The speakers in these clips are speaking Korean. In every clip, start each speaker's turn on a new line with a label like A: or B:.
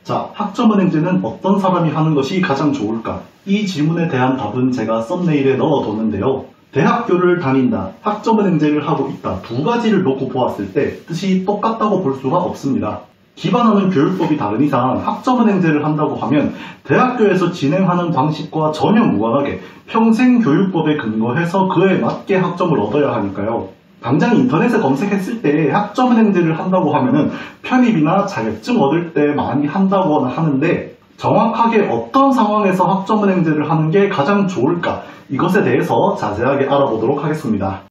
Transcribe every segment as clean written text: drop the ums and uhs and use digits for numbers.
A: 자, 학점은행제는 어떤 사람이 하는 것이 가장 좋을까? 이 질문에 대한 답은 제가 썸네일에 넣어뒀는데요. 대학교를 다닌다, 학점은행제를 하고 있다, 두 가지를 놓고 보았을 때 뜻이 똑같다고 볼 수가 없습니다. 기반하는 교육법이 다른 이상 학점은행제를 한다고 하면 대학교에서 진행하는 방식과 전혀 무관하게 평생 교육법에 근거해서 그에 맞게 학점을 얻어야 하니까요. 당장 인터넷에 검색했을 때 학점은행제를 한다고 하면은 편입이나 자격증 얻을 때 많이 한다고 하는데 정확하게 어떤 상황에서 학점은행제를 하는 게 가장 좋을까? 이것에 대해서 자세하게 알아보도록 하겠습니다.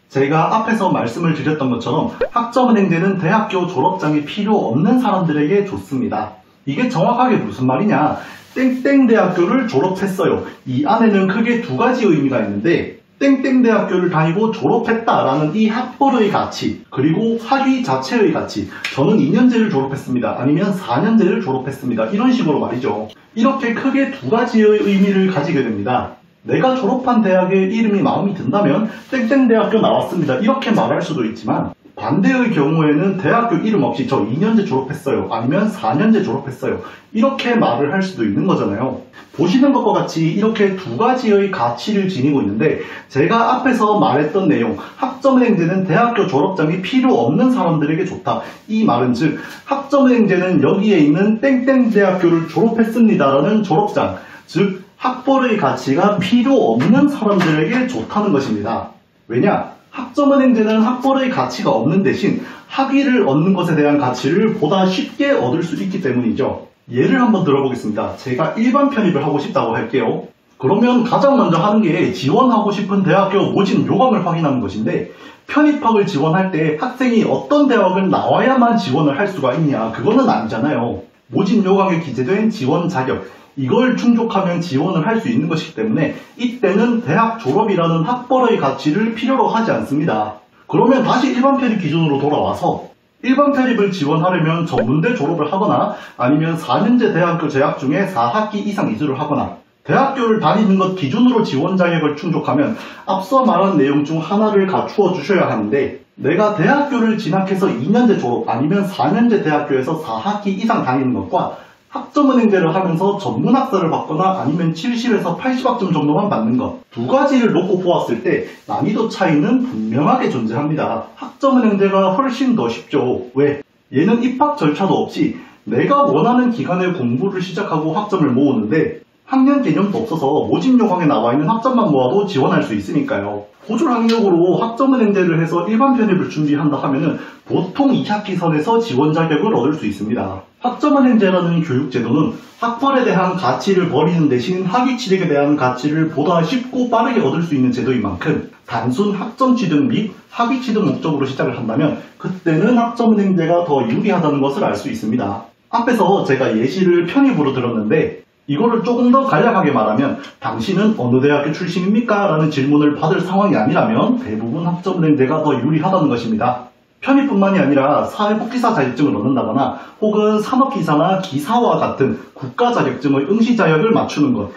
A: 제가 앞에서 말씀을 드렸던 것처럼 학점은행제는 대학교 졸업장이 필요 없는 사람들에게 좋습니다. 이게 정확하게 무슨 말이냐? 땡땡 대학교를 졸업했어요. 이 안에는 크게 두 가지 의미가 있는데 땡땡 대학교를 다니고 졸업했다라는 이 학벌의 가치, 그리고 학위 자체의 가치, 저는 2년제를 졸업했습니다, 아니면 4년제를 졸업했습니다, 이런 식으로 말이죠. 이렇게 크게 두 가지의 의미를 가지게 됩니다. 내가 졸업한 대학의 이름이 마음에 든다면 땡땡 대학교 나왔습니다, 이렇게 말할 수도 있지만 반대의 경우에는 대학교 이름 없이 저 2년제 졸업했어요, 아니면 4년제 졸업했어요, 이렇게 말을 할 수도 있는 거잖아요. 보시는 것과 같이 이렇게 두 가지의 가치를 지니고 있는데 제가 앞에서 말했던 내용, 학점은행제는 대학교 졸업장이 필요 없는 사람들에게 좋다, 이 말은 즉 학점은행제는 여기에 있는 땡땡 대학교를 졸업했습니다라는 졸업장, 즉 학벌의 가치가 필요 없는 사람들에게 좋다는 것입니다. 왜냐? 학점은행제는 학벌의 가치가 없는 대신 학위를 얻는 것에 대한 가치를 보다 쉽게 얻을 수 있기 때문이죠. 예를 한번 들어보겠습니다. 제가 일반 편입을 하고 싶다고 할게요. 그러면 가장 먼저 하는 게 지원하고 싶은 대학교 모집 요강을 확인하는 것인데 편입학을 지원할 때 학생이 어떤 대학을 나와야만 지원을 할 수가 있냐? 그거는 아니잖아요. 모집 요강에 기재된 지원 자격, 이걸 충족하면 지원을 할 수 있는 것이기 때문에 이때는 대학 졸업이라는 학벌의 가치를 필요로 하지 않습니다. 그러면 다시 일반 편입 기준으로 돌아와서 일반 편입을 지원하려면 전문대 졸업을 하거나 아니면 4년제 대학교 재학 중에 4학기 이상 이수를 하거나 대학교를 다니는 것 기준으로 지원 자격을 충족하면 앞서 말한 내용 중 하나를 갖추어 주셔야 하는데 내가 대학교를 진학해서 2년제 졸업 아니면 4년제 대학교에서 4학기 이상 다니는 것과 학점은행제를 하면서 전문학사를 받거나 아니면 70에서 80학점 정도만 받는 것, 두 가지를 놓고 보았을 때 난이도 차이는 분명하게 존재합니다. 학점은행제가 훨씬 더 쉽죠. 왜? 얘는 입학 절차도 없이 내가 원하는 기간에 공부를 시작하고 학점을 모으는데 학년 개념도 없어서 모집 요강에 나와 있는 학점만 모아도 지원할 수 있으니까요. 고졸학력으로 학점은행제를 해서 일반 편입을 준비한다 하면은 보통 2학기 선에서 지원 자격을 얻을 수 있습니다. 학점은행제라는 교육제도는 학벌에 대한 가치를 버리는 대신 학위 취득에 대한 가치를 보다 쉽고 빠르게 얻을 수 있는 제도인 만큼 단순 학점 취득 및 학위 취득 목적으로 시작을 한다면 그때는 학점은행제가 더 유리하다는 것을 알 수 있습니다. 앞에서 제가 예시를 편입으로 들었는데 이거를 조금 더 간략하게 말하면 당신은 어느 대학교 출신입니까? 라는 질문을 받을 상황이 아니라면 대부분 학점은행제가 더 유리하다는 것입니다. 편입뿐만이 아니라 사회복지사 자격증을 얻는다거나 혹은 산업기사나 기사와 같은 국가 자격증의 응시 자격을 맞추는 것,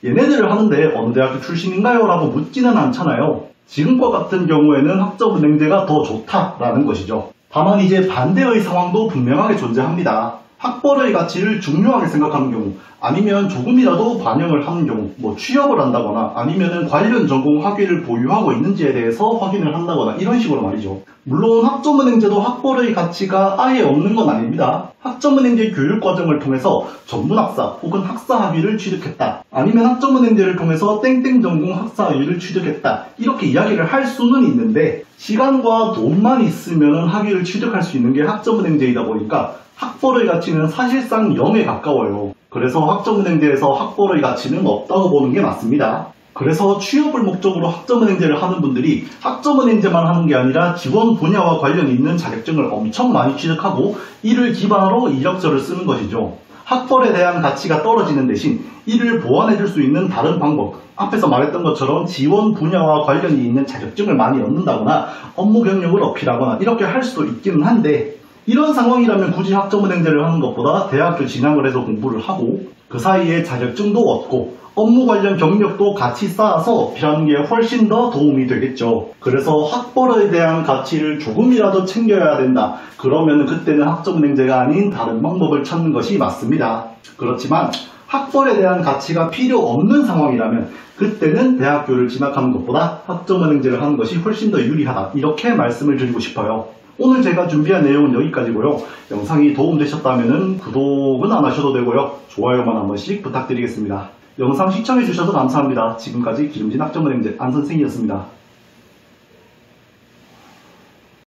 A: 얘네들을 하는데 어느 대학교 출신인가요? 라고 묻지는 않잖아요. 지금과 같은 경우에는 학점은행제가 더 좋다라는 것이죠. 다만 이제 반대의 상황도 분명하게 존재합니다. 학벌의 가치를 중요하게 생각하는 경우, 아니면 조금이라도 반영을 하는 경우, 취업을 한다거나 아니면 관련 전공 학위를 보유하고 있는지에 대해서 확인을 한다거나 이런 식으로 말이죠. 물론 학점은행제도 학벌의 가치가 아예 없는 건 아닙니다. 학점은행제 교육과정을 통해서 전문학사 혹은 학사 학위를 취득했다, 아니면 학점은행제를 통해서 땡땡 전공 학사 학위를 취득했다, 이렇게 이야기를 할 수는 있는데 시간과 돈만 있으면 학위를 취득할 수 있는 게 학점은행제이다 보니까 학벌의 가치는 사실상 0에 가까워요. 그래서 학점은행제에서 학벌의 가치는 없다고 보는 게 맞습니다. 그래서 취업을 목적으로 학점은행제를 하는 분들이 학점은행제만 하는 게 아니라 지원 분야와 관련 있는 자격증을 엄청 많이 취득하고 이를 기반으로 이력서를 쓰는 것이죠. 학벌에 대한 가치가 떨어지는 대신 이를 보완해줄 수 있는 다른 방법, 앞에서 말했던 것처럼 지원 분야와 관련이 있는 자격증을 많이 얻는다거나 업무 경력을 어필하거나 이렇게 할 수도 있기는 한데 이런 상황이라면 굳이 학점은행제를 하는 것보다 대학교 진학을 해서 공부를 하고 그 사이에 자격증도 얻고 업무 관련 경력도 같이 쌓아서 필요한 게 훨씬 더 도움이 되겠죠. 그래서 학벌에 대한 가치를 조금이라도 챙겨야 된다. 그러면 그때는 학점은행제가 아닌 다른 방법을 찾는 것이 맞습니다. 그렇지만 학벌에 대한 가치가 필요 없는 상황이라면 그때는 대학교를 진학하는 것보다 학점은행제를 하는 것이 훨씬 더 유리하다. 이렇게 말씀을 드리고 싶어요. 오늘 제가 준비한 내용은 여기까지고요. 영상이 도움되셨다면 구독은 안 하셔도 되고요. 좋아요만 한 번씩 부탁드리겠습니다. 영상 시청해주셔서 감사합니다. 지금까지 기름진 학점은행제 안선생이었습니다.